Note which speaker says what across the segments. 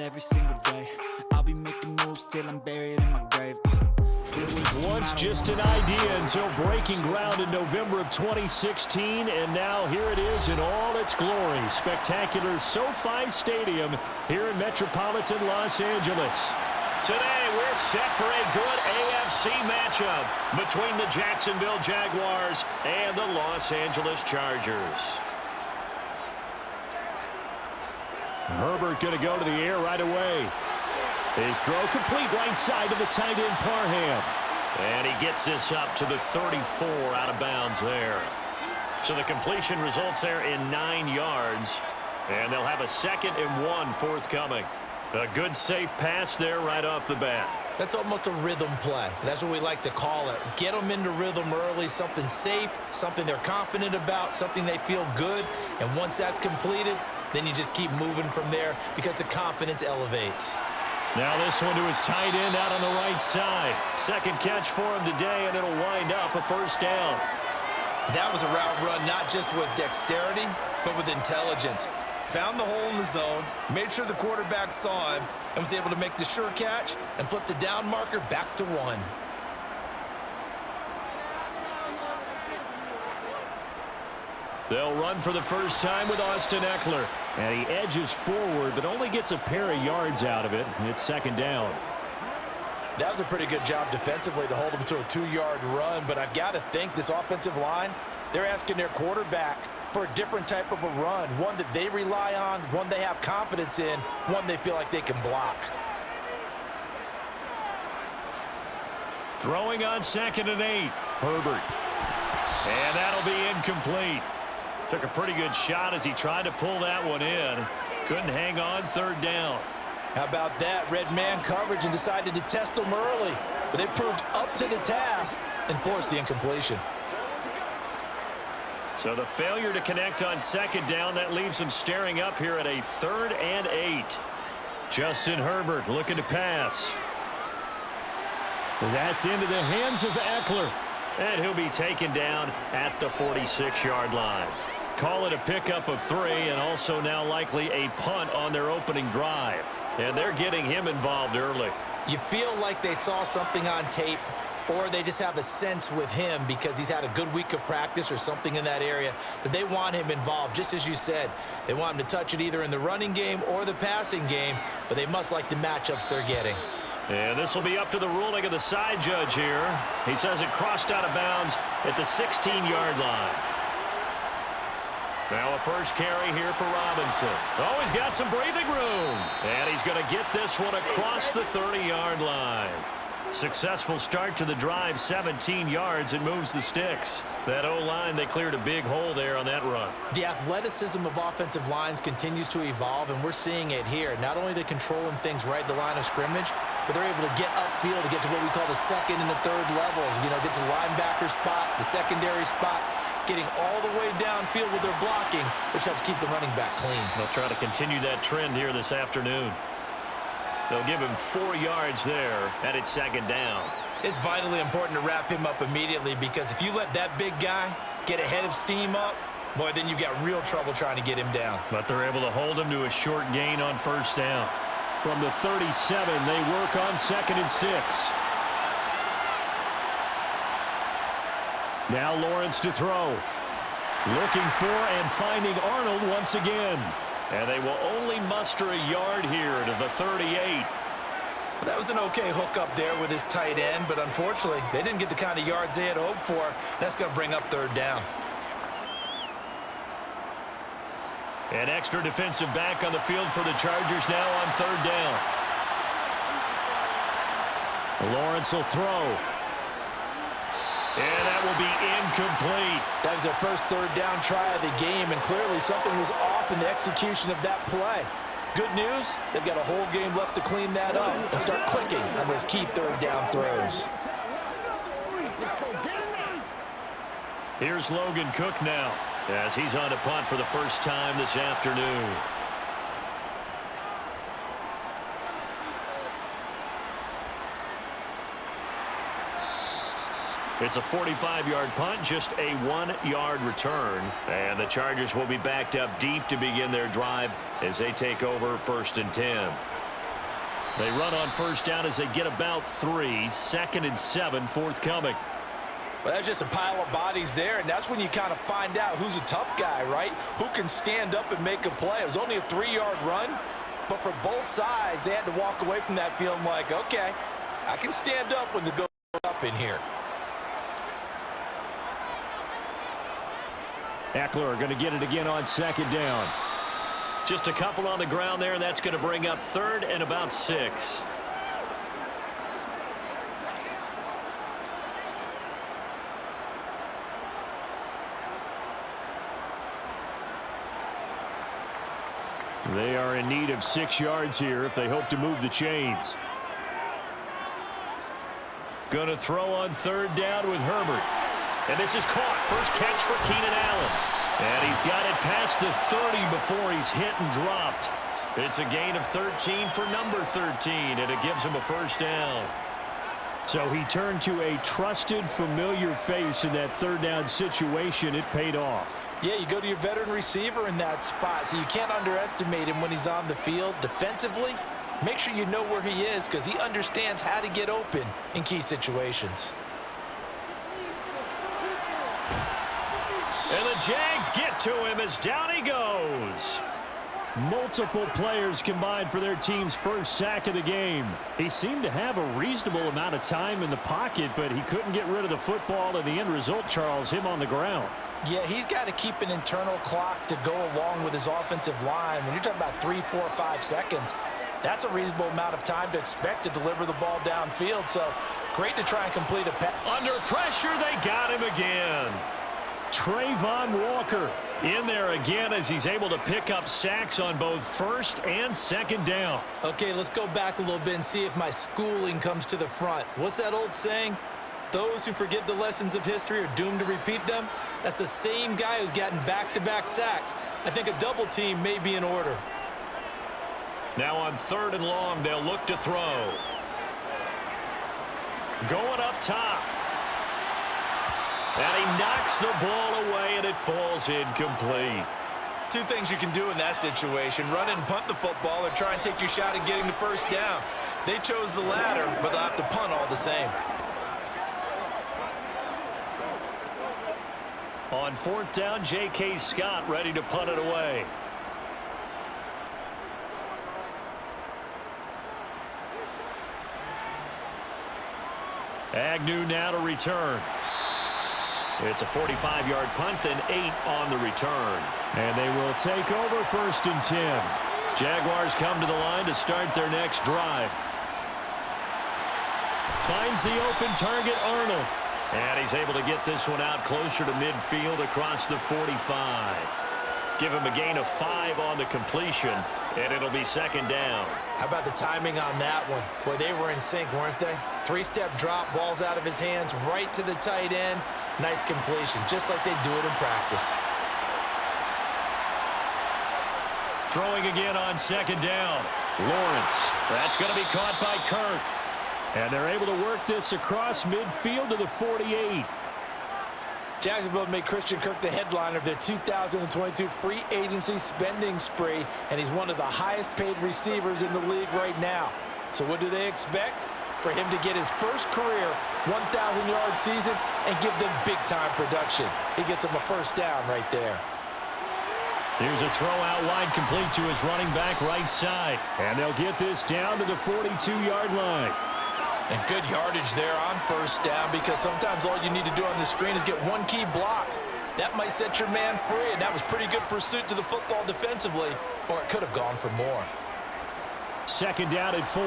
Speaker 1: every single day. I'll be making moves till I'm buried in my grave.
Speaker 2: Once just an idea until breaking ground in November of 2016, and now here it is in all its glory. Spectacular SoFi Stadium here in metropolitan Los Angeles. Today we're set for a good AFC matchup between the Jacksonville Jaguars and the Los Angeles Chargers. Herbert going to go to the air right away. His throw complete right side to the tight end Parham. And he gets this up to the 34 out of bounds there. So the completion results there in 9 yards. And they'll have a 2nd and 1 forthcoming. A good safe pass there right off the bat.
Speaker 3: That's almost a rhythm play. That's what we like to call it. Get them into rhythm early, something safe, something they're confident about, something they feel good. And once that's completed, then you just keep moving from there because the confidence elevates.
Speaker 2: Now this one to his tight end out on the right side. Second catch for him today, and it'll wind up a first down.
Speaker 3: That was a route run not just with dexterity, but with intelligence. Found the hole in the zone, made sure the quarterback saw him, and was able to make the sure catch and flip the down marker back to 1.
Speaker 2: They'll run for the first time with Austin Eckler. And he edges forward, but only gets a pair of yards out of it. It's 2nd down.
Speaker 3: That was a pretty good job defensively to hold him to a 2-yard run, but I've got to think this offensive line, they're asking their quarterback for a different type of a run, one that they rely on, one they have confidence in, one they feel like they can block.
Speaker 2: Throwing on 2nd and 8. Herbert. And that'll be incomplete. Took a pretty good shot as he tried to pull that one in. Couldn't hang on 3rd down.
Speaker 3: How about that? Red man coverage and decided to test him early. But it proved up to the task and forced the incompletion.
Speaker 2: So the failure to connect on 2nd down, that leaves him staring up here at a 3rd and 8. Justin Herbert looking to pass. That's into the hands of Eckler. And he'll be taken down at the 46-yard line. Call it a pickup of 3, and also now likely a punt on their opening drive. And they're getting him involved early.
Speaker 3: You feel like they saw something on tape, or they just have a sense with him because he's had a good week of practice or something in that area that they want him involved, just as you said. They want him to touch it either in the running game or the passing game, but they must like the matchups they're getting.
Speaker 2: And this will be up to the ruling of the side judge here. He says it crossed out of bounds at the 16-yard line. Now a first carry here for Robinson. Oh, he's got some breathing room. And he's going to get this one across the 30-yard line. Successful start to the drive, 17 yards. It moves the sticks. That O-line, they cleared a big hole there on that run.
Speaker 3: The athleticism of offensive lines continues to evolve, and we're seeing it here. Not only are they controlling things right at the line of scrimmage, but they're able to get upfield to get to what we call the 2nd and the 3rd levels. You know, get to the linebacker spot, the secondary spot, getting all the way downfield with their blocking, which helps keep the running back clean.
Speaker 2: They'll try to continue that trend here this afternoon. They'll give him 4 yards there, and it's 2nd down.
Speaker 3: It's vitally important to wrap him up immediately because if you let that big guy get ahead of steam up, boy, then you've got real trouble trying to get him down.
Speaker 2: But they're able to hold him to a short gain on 1st down. From the 37, they work on 2nd and 6. Now Lawrence to throw. Looking for and finding Arnold once again. And they will only muster a yard here to the 38.
Speaker 3: That was an okay hookup there with his tight end, but unfortunately, they didn't get the kind of yards they had hoped for. That's going to bring up 3rd down.
Speaker 2: An extra defensive back on the field for the Chargers now on 3rd down. Lawrence will throw. And that will be incomplete.
Speaker 3: That was their first 3rd down try of the game, and clearly something was off in the execution of that play. Good news, they've got a whole game left to clean that up and start clicking on those key 3rd down throws.
Speaker 2: Here's Logan Cook now, as he's on to punt for the first time this afternoon. It's a 45-yard punt, just a 1-yard return. And the Chargers will be backed up deep to begin their drive as they take over 1st and 10. They run on first down as they get about 3. 2nd and 7 forthcoming.
Speaker 3: Well, that's just a pile of bodies there, and that's when you kind of find out who's a tough guy, right? Who can stand up and make a play. It was only a 3-yard run, but for both sides, they had to walk away from that feeling like, okay, I can stand up when the go up in here.
Speaker 2: Eckler are going to get it again on 2nd down. Just a couple on the ground there, and that's going to bring up 3rd and about 6. They are in need of 6 yards here if they hope to move the chains. Going to throw on 3rd down with Herbert. And this is caught. First catch for Keenan Allen. And he's got it past the 30 before he's hit and dropped. It's a gain of 13 for number 13, and it gives him a first down. So he turned to a trusted, familiar face in that 3rd down situation. It paid off.
Speaker 3: Yeah, you go to your veteran receiver in that spot, so you can't underestimate him when he's on the field. Defensively, make sure you know where he is because he understands how to get open in key situations.
Speaker 2: And the Jags get to him as down he goes. Multiple players combined for their team's first sack of the game. He seemed to have a reasonable amount of time in the pocket, but he couldn't get rid of the football, and the end result, Charles, him on the ground.
Speaker 3: Yeah, he's got to keep an internal clock to go along with his offensive line. When you're talking about 3, 4, 5 seconds, that's a reasonable amount of time to expect to deliver the ball downfield. So great to try and complete a pass.
Speaker 2: Under pressure, they got him again. Trayvon Walker in there again as he's able to pick up sacks on both 1st and 2nd down.
Speaker 3: Okay, let's go back a little bit and see if my schooling comes to the front. What's that old saying? Those who forget the lessons of history are doomed to repeat them. That's the same guy who's gotten back-to-back sacks. I think a double team may be in order.
Speaker 2: Now on 3rd and long, they'll look to throw. Going up top. And he knocks the ball away, and it falls incomplete.
Speaker 3: 2 things you can do in that situation: run and punt the football, or try and take your shot at getting the first down. They chose the latter, but they'll have to punt all the same.
Speaker 2: On 4th down, J.K. Scott ready to punt it away. Agnew now to return. It's a 45-yard punt and 8 on the return. And they will take over 1st and 10. Jaguars come to the line to start their next drive. Finds the open target, Arnold. And he's able to get this one out closer to midfield across the 45. Give him a gain of 5 on the completion, and it'll be 2nd down.
Speaker 3: How about the timing on that one? Boy, they were in sync, weren't they? 3-step drop, ball's out of his hands, right to the tight end. Nice completion, just like they do it in practice.
Speaker 2: Throwing again on 2nd down. Lawrence. That's going to be caught by Kirk. And they're able to work this across midfield to the 48.
Speaker 3: Jacksonville made Christian Kirk the headliner of their 2022 free agency spending spree, and he's one of the highest paid receivers in the league right now. So what do they expect? For him to get his first career 1,000-yard season and give them big-time production. He gets them a first down right there.
Speaker 2: Here's a throw out wide, complete to his running back right side. And they'll get this down to the 42-yard line.
Speaker 3: And good yardage there on first down, because sometimes all you need to do on the screen is get one key block. That might set your man free, and that was pretty good pursuit to the football defensively, or it could have gone for more.
Speaker 2: 2nd down at 4.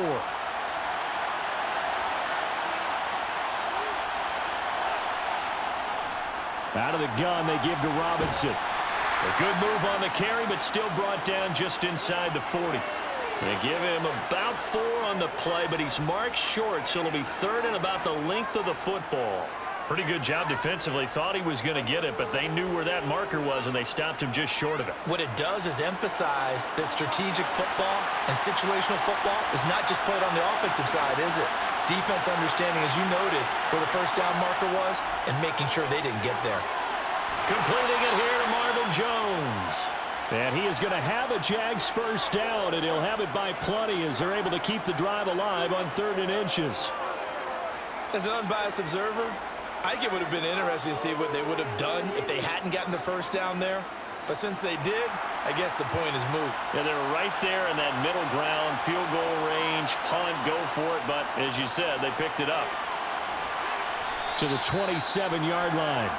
Speaker 2: Out of the gun, they give to Robinson. A good move on the carry, but still brought down just inside the 40. They give him about 4 on the play, but he's marked short, so it'll be 3rd and about the length of the football. Pretty good job defensively. Thought he was going to get it, but they knew where that marker was, and they stopped him just short of it.
Speaker 3: What it does is emphasize that strategic football and situational football is not just played on the offensive side, is it? Defense understanding, as you noted, where the first down marker was and making sure they didn't get there.
Speaker 2: Completing it here to Marvin Jones. And he is going to have a Jags first down, and he'll have it by plenty as they're able to keep the drive alive on 3rd and inches.
Speaker 3: As an unbiased observer, I think it would have been interesting to see what they would have done if they hadn't gotten the first down there. But since they did, I guess the point is moot.
Speaker 2: Yeah, they're right there in that middle ground, field goal range, punt, go for it. But as you said, they picked it up to the 27-yard line.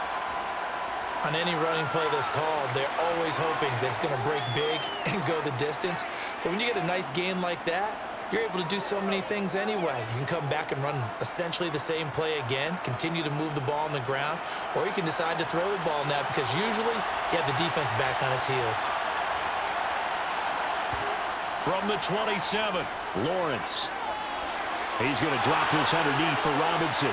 Speaker 3: On any running play that's called, they're always hoping that it's going to break big and go the distance. But when you get a nice gain like that, you're able to do so many things anyway. You can come back and run essentially the same play again, continue to move the ball on the ground, or you can decide to throw the ball now because usually you have the defense back on its heels.
Speaker 2: From the 27, Lawrence. He's going to drop this underneath for Robinson.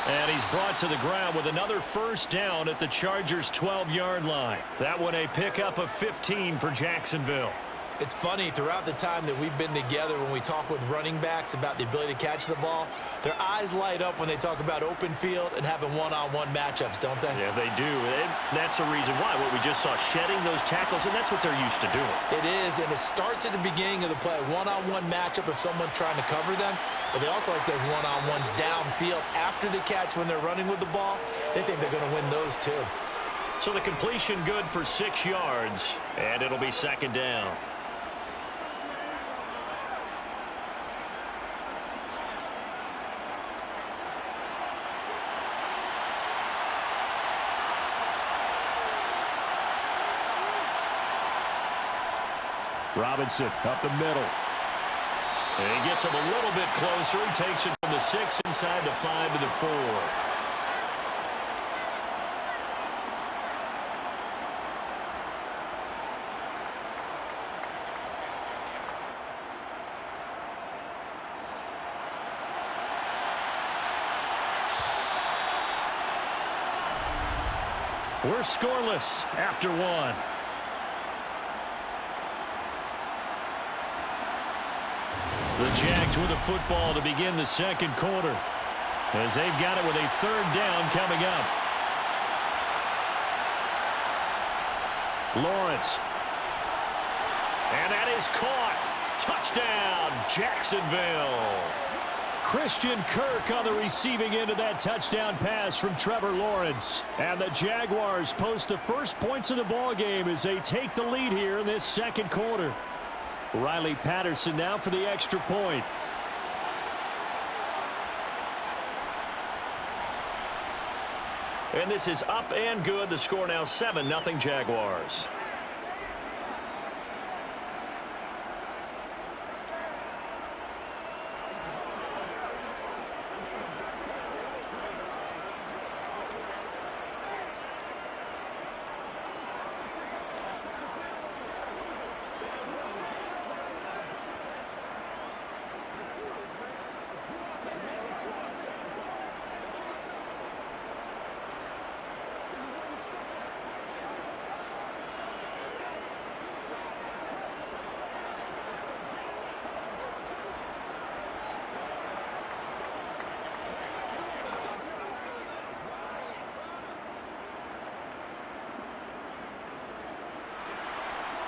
Speaker 2: And he's brought to the ground with another first down at the Chargers' 12-yard line. That one a pickup of 15 for Jacksonville.
Speaker 3: It's funny, throughout the time that we've been together when we talk with running backs about the ability to catch the ball, their eyes light up when they talk about open field and having one-on-one matchups, don't they?
Speaker 2: Yeah, they do. And that's the reason why. What we just saw, shedding those tackles, and that's what they're used to doing.
Speaker 3: It is, and it starts at the beginning of the play. One-on-one matchup if someone's trying to cover them, but they also like those one-on-ones downfield after the catch when they're running with the ball. They think they're going to win those too.
Speaker 2: So the completion good for 6 yards, and it'll be 2nd down. Robinson up the middle. And he gets him a little bit closer. He takes it from the 6 inside the 5 to the 4. We're scoreless after 1. The Jags with the football to begin the 2nd quarter as they've got it with a 3rd down coming up. Lawrence. And that is caught. Touchdown, Jacksonville. Christian Kirk on the receiving end of that touchdown pass from Trevor Lawrence. And the Jaguars post the first points of the ball game as they take the lead here in this 2nd quarter. Riley Patterson now for the extra point. And this is up and good. The score now 7-0 Jaguars.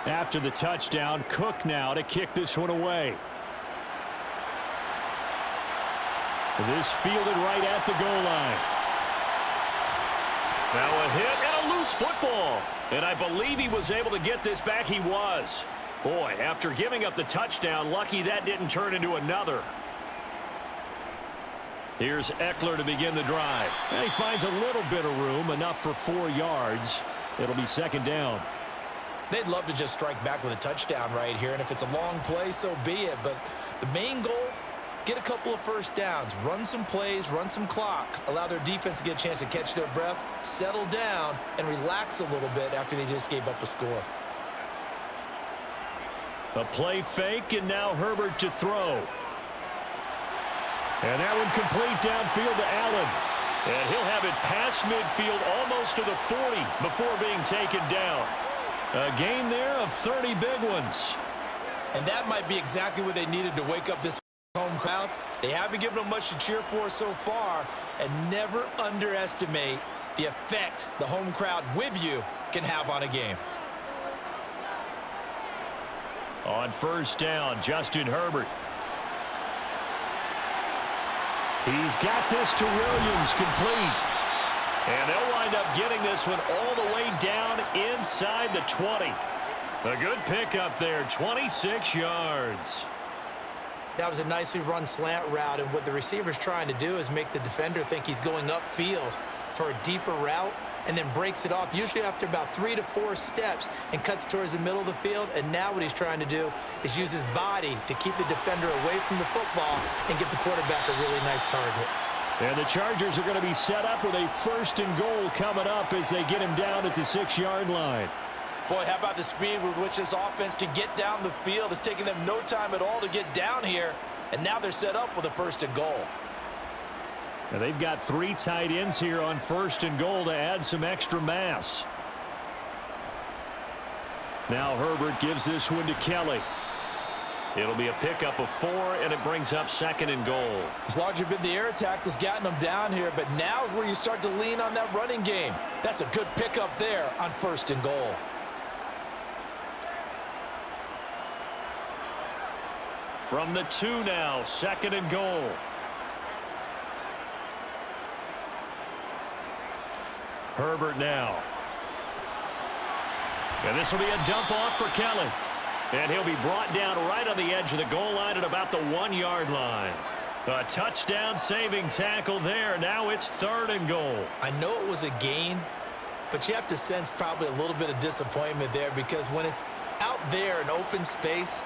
Speaker 2: After the touchdown, Cook now to kick this one away. This fielded right at the goal line. Now a hit and a loose football. And I believe he was able to get this back. He was. Boy, after giving up the touchdown, lucky that didn't turn into another. Here's Eckler to begin the drive. And he finds a little bit of room, enough for 4 yards. It'll be 2nd down.
Speaker 3: They'd love to just strike back with a touchdown right here, and if it's a long play, so be it. But the main goal, get a couple of first downs, run some plays, run some clock, allow their defense to get a chance to catch their breath, settle down, and relax a little bit after they just gave up a score.
Speaker 2: A play fake, and now Herbert to throw. And that one complete downfield to Allen. And he'll have it past midfield almost to the 40 before being taken down. A gain there of 30 big ones.
Speaker 3: And that might be exactly what they needed to wake up this home crowd. They haven't given them much to cheer for so far, and never underestimate the effect the home crowd with you can have on a game.
Speaker 2: On first down, Justin Herbert. He's got this to Williams, complete. And they'll wind up getting this one all the way down inside the 20. A good pickup there, 26 yards.
Speaker 3: That was a nicely run slant route, and what the receiver's trying to do is make the defender think he's going upfield for a deeper route, and then breaks it off, usually after about 3 to 4 steps, and cuts towards the middle of the field. And now what he's trying to do is use his body to keep the defender away from the football and give the quarterback a really nice target.
Speaker 2: And the Chargers are going to be set up with a 1st and goal coming up as they get him down at the 6-yard line.
Speaker 3: Boy, how about the speed with which this offense can get down the field? It's taking them no time at all to get down here, and now they're set up with a 1st and goal.
Speaker 2: And they've got 3 tight ends here on 1st and goal to add some extra mass. Now Herbert gives this one to Kelly. It'll be a pickup of 4, and it brings up 2nd and goal.
Speaker 3: It's largely been the air attack that's gotten them down here, but now is where you start to lean on that running game. That's a good pickup there on 1st and goal.
Speaker 2: From the 2 now, 2nd and goal. Herbert now. And this will be a dump off for Kelly. And he'll be brought down right on the edge of the goal line at about the 1-yard line. A touchdown saving tackle there. Now it's 3rd and goal.
Speaker 3: I know it was a gain, but you have to sense probably a little bit of disappointment there, because when it's out there in open space,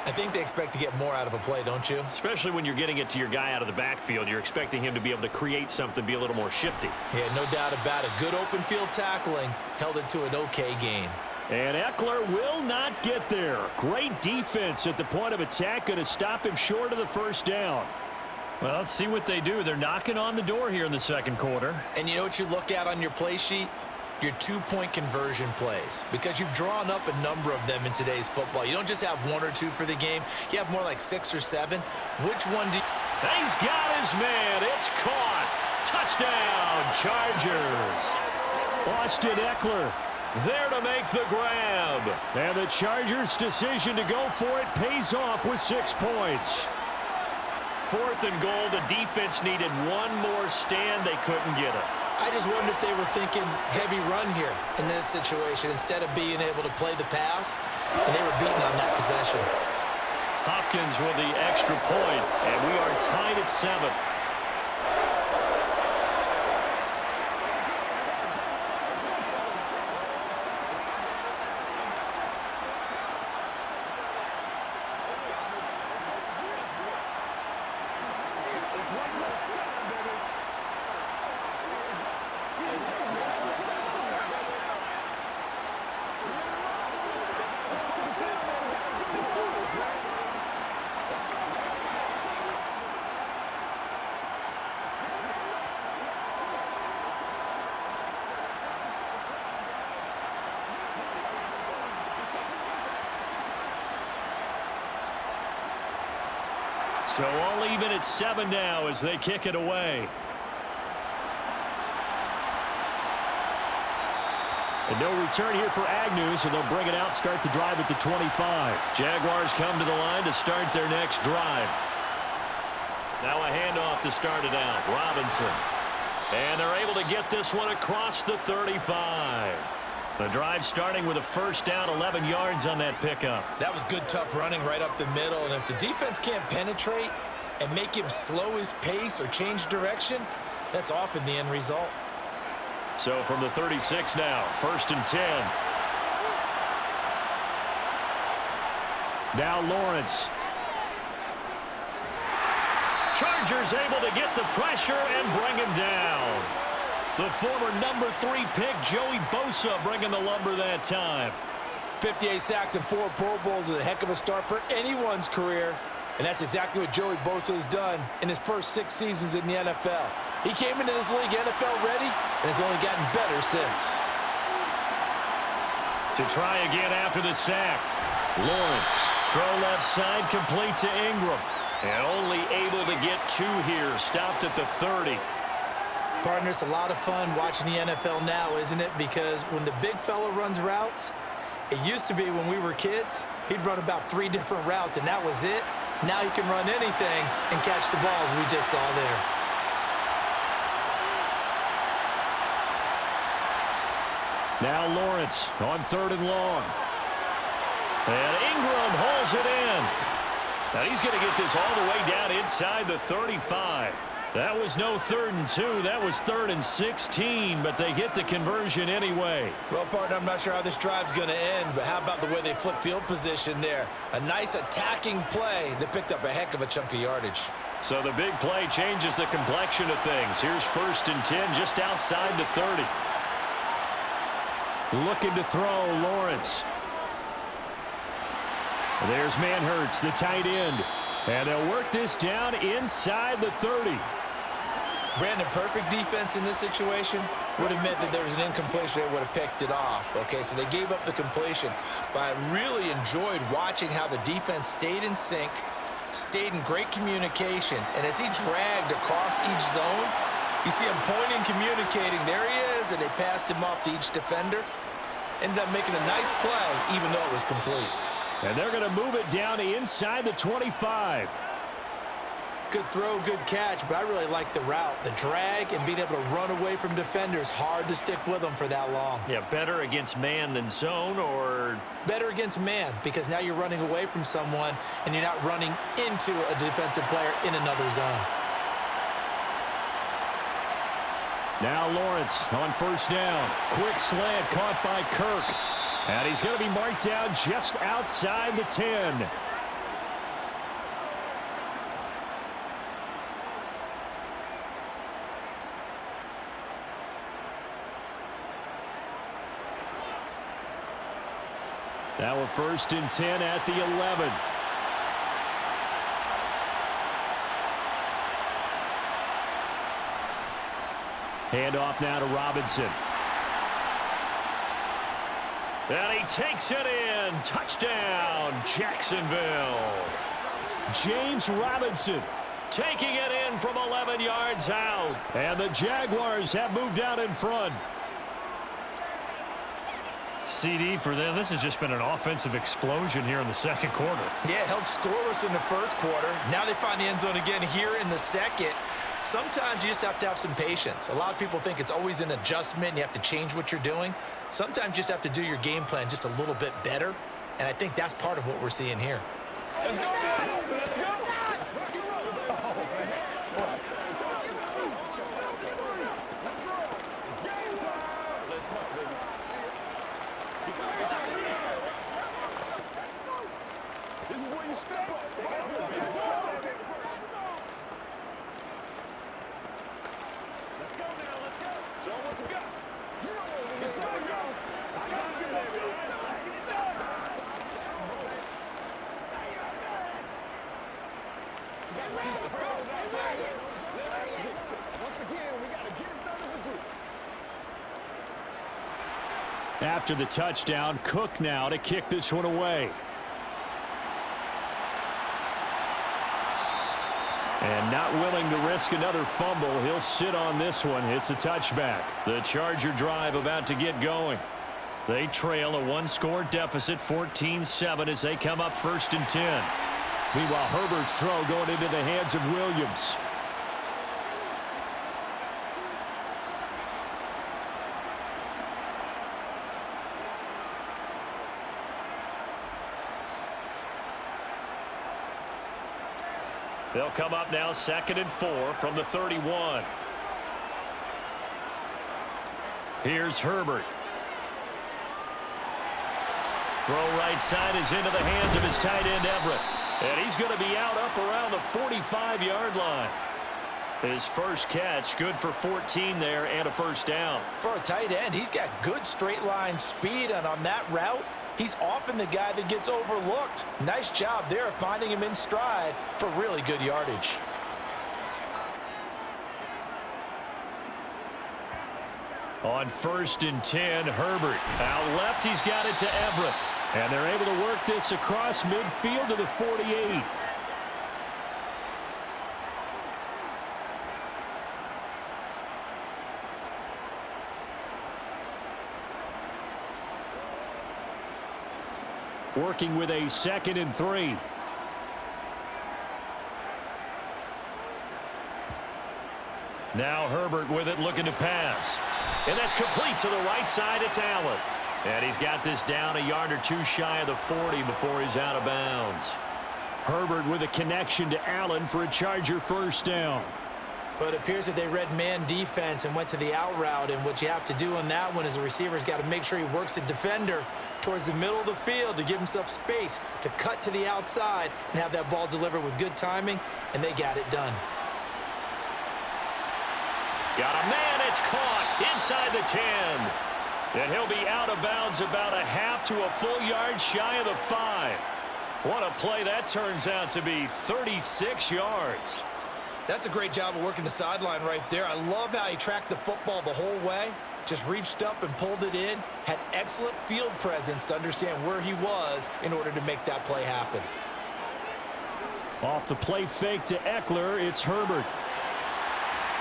Speaker 3: I think they expect to get more out of a play, don't you?
Speaker 2: Especially when you're getting it to your guy out of the backfield. You're expecting him to be able to create something, be a little more shifty.
Speaker 3: Yeah, no doubt about it. Good open field tackling held it to an okay gain.
Speaker 2: And Eckler will not get there. Great defense at the point of attack, going to stop him short of the 1st down. Well, let's see what they do. They're knocking on the door here in the 2nd quarter.
Speaker 3: And you know what you look at on your play sheet? Your 2-point conversion plays, because you've drawn up a number of them in today's football. You don't just have 1 or 2 for the game. You have more like 6 or 7. Which one do you...
Speaker 2: He's got his man. It's caught. Touchdown, Chargers. Austin Eckler there to make the grab. And the Chargers' decision to go for it pays off with 6 points. 4th and goal. The defense needed one more stand. They couldn't get it.
Speaker 3: I just wonder if they were thinking heavy run here in that situation instead of being able to play the pass, and they were beaten on that possession.
Speaker 2: Hopkins with the extra point, and we are tied at 7. So all even at 7 now as they kick it away. And no return here for Agnew, so they'll bring it out, start the drive at the 25. Jaguars come to the line to start their next drive. Now a handoff to start it out. Robinson. And they're able to get this one across the 35. The drive starting with a 1st down, 11 yards on that pickup.
Speaker 3: That was good, tough running right up the middle. And if the defense can't penetrate and make him slow his pace or change direction, that's often the end result.
Speaker 2: So from the 36 now, 1st and 10. Now Lawrence. Chargers able to get the pressure and bring him down. The former number 3 pick, Joey Bosa, bringing the lumber that time.
Speaker 3: 58 sacks and 4 Pro Bowls is a heck of a start for anyone's career. And that's exactly what Joey Bosa has done in his first 6 seasons in the NFL. He came into this league NFL ready, and it's only gotten better since.
Speaker 2: To try again after the sack. Lawrence, throw left side, complete to Ingram. And only able to get 2 here, stopped at the 30.
Speaker 3: Partner, it's a lot of fun watching the NFL now, isn't it? Because when the big fella runs routes, it used to be when we were kids, He'd run about 3 different routes, and that was it. Now he can run anything and catch the balls we just saw there.
Speaker 2: Now Lawrence on 3rd and long. And Ingram hauls it in. Now he's going to get this all the way down inside the 35. That was no 3rd and 2. That was 3rd and 16, but they get the conversion anyway.
Speaker 3: Well, partner, I'm not sure how this drive's going to end, but how about the way they flip field position there? A nice attacking play that picked up a heck of a chunk of yardage.
Speaker 2: So the big play changes the complexion of things. Here's 1st and 10 just outside the 30. Looking to throw, Lawrence. There's Manhurts, the tight end. And they'll work this down inside the 30.
Speaker 3: Brandon, perfect defense in this situation would have meant that there was an incompletion. They would have picked it off. Okay, so they gave up the completion. But I really enjoyed watching how the defense stayed in sync, stayed in great communication. And as he dragged across each zone, you see him pointing, communicating. There he is, and they passed him off to each defender. Ended up making a nice play, even though it was complete.
Speaker 2: And they're going to move it down inside the 25.
Speaker 3: Good throw, good catch, but I really like the route. The drag and being able to run away from defenders, hard to stick with them for that long.
Speaker 2: Yeah, better against man than zone, or?
Speaker 3: Better against man, because now you're running away from someone and you're not running into a defensive player in another zone.
Speaker 2: Now Lawrence on 1st down. Quick slant caught by Kirk. And he's going to be marked down just outside the 10. Now we're 1st and 10 at the 11. Handoff now to Robinson. And he takes it in. Touchdown, Jacksonville. James Robinson taking it in from 11 yards out. And the Jaguars have moved out in front. CD for them. This has just been an offensive explosion here in the 2nd quarter.
Speaker 3: Yeah, held scoreless in the 1st quarter. Now they find the end zone again here in the 2nd. Sometimes you just have to have some patience. A lot of people think it's always an adjustment and you have to change what you're doing. Sometimes you just have to do your game plan just a little bit better, and I think that's part of what we're seeing here.
Speaker 4: Let's go, man. Let's go. This is where you step up. Let's go now. Let's go. Show them what you got. Let's go. Let's go. Once again, we got to get it done as a group.
Speaker 2: After the touchdown, Cook now to kick this one away. And not willing to risk another fumble, he'll sit on this one. It's a touchback. The Charger drive about to get going. They trail a 1-score deficit, 14-7, as they come up 1st and 10. Meanwhile, Herbert's throw going into the hands of Williams. They'll come up now 2nd and 4 from the 31. Here's Herbert. Throw right side is into the hands of his tight end Everett. And he's going to be out up around the 45-yard line. His first catch, good for 14 there and a 1st down.
Speaker 3: For a tight end, he's got good straight line speed, and on that route, he's often the guy that gets overlooked. Nice job there of finding him in stride for really good yardage.
Speaker 2: On 1st and 10, Herbert. Out left, he's got it to Everett. And they're able to work this across midfield to the 48. working with a 2nd and 3. Now Herbert with it, looking to pass. And that's complete to the right side. It's Allen. And he's got this down a yard or two shy of the 40 before he's out of bounds. Herbert with a connection to Allen for a Charger first down.
Speaker 3: But it appears that they read man defense and went to the out route, and what you have to do on that one is the receiver's got to make sure he works the defender towards the middle of the field to give himself space to cut to the outside and have that ball delivered with good timing, and they got it done.
Speaker 2: Got a man, it's caught inside the 10. And he'll be out of bounds about a half to a full yard shy of the 5. What a play that turns out to be, 36 yards.
Speaker 3: That's a great job of working the sideline right there. I love how he tracked the football the whole way, just reached up and pulled it in, had excellent field presence to understand where he was in order to make that play happen.
Speaker 2: Off the play fake to Eckler, it's Herbert.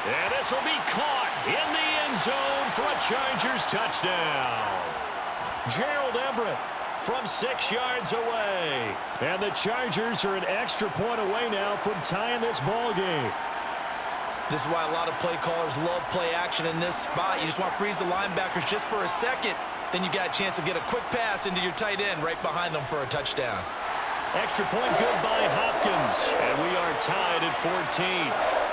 Speaker 2: And this will be caught in the end zone for a Chargers touchdown. Gerald Everett from 6 yards away. And the Chargers are an extra point away now from tying this ball game.
Speaker 3: This is why a lot of play callers love play action in this spot. You just want to freeze the linebackers just for a second. Then you got a chance to get a quick pass into your tight end right behind them for a touchdown.
Speaker 2: Extra point good by Hopkins. And we are tied at 14.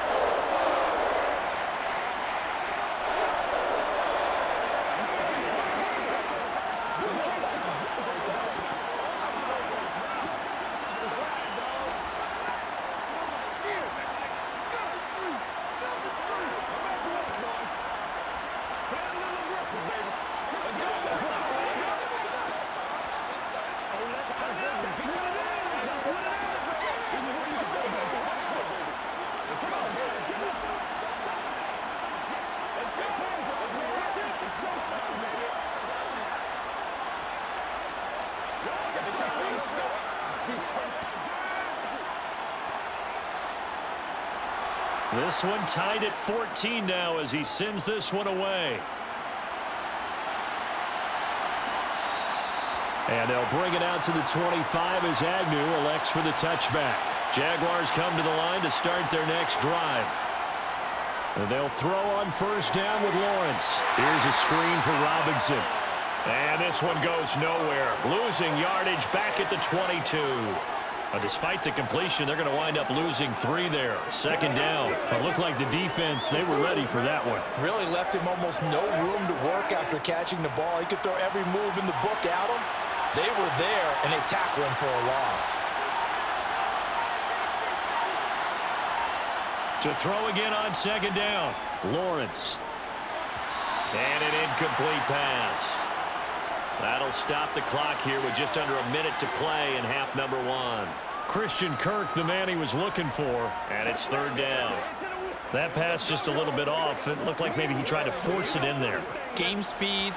Speaker 2: This one tied at 14 now as he sends this one away. And they'll bring it out to the 25 as Agnew elects for the touchback. Jaguars come to the line to start their next drive. And they'll throw on first down with Lawrence. Here's a screen for Robinson. And this one goes nowhere. Losing yardage back at the 22. Despite the completion, they're going to wind up losing 3 there. Second down. It looked like the defense, they were ready for that one.
Speaker 3: Really left him almost no room to work after catching the ball. He could throw every move in the book at him. They were there, and they tackle him for a loss.
Speaker 2: To throw again on second down. Lawrence. And an incomplete pass. That'll stop the clock here with just under a minute to play in half number 1. Christian Kirk, the man he was looking for, and it's third down. That pass just a little bit off. It looked like maybe he tried to force it in there.
Speaker 3: Game speed,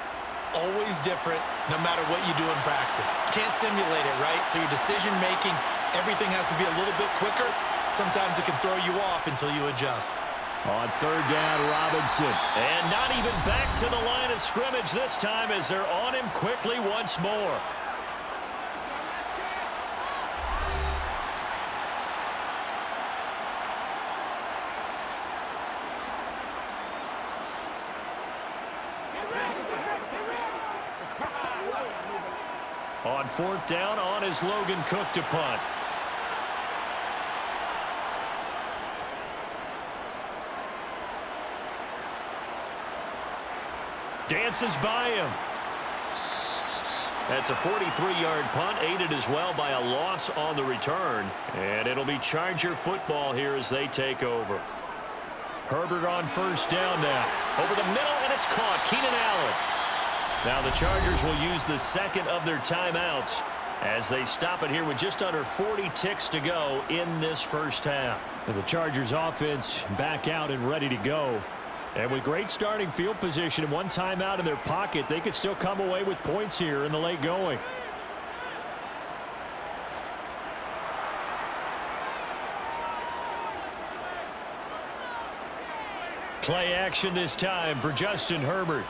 Speaker 3: always different, no matter what you do in practice. You can't simulate it, right? So your decision-making, everything has to be a little bit quicker. Sometimes it can throw you off until you adjust.
Speaker 2: On third down, Robinson. And not even back to the line of scrimmage this time as they're on him quickly once more. On fourth down, on is Logan Cook to punt. Dances by him. That's a 43-yard punt, aided as well by a loss on the return. And it'll be Charger football here as they take over. Herbert on first down now. Over the middle, and it's caught. Keenan Allen. Now the Chargers will use the second of their timeouts as they stop it here with just under 40 ticks to go in this first half. And the Chargers offense back out and ready to go. And with great starting field position and one timeout in their pocket, they could still come away with points here in the late going. Play action this time for Justin Herbert.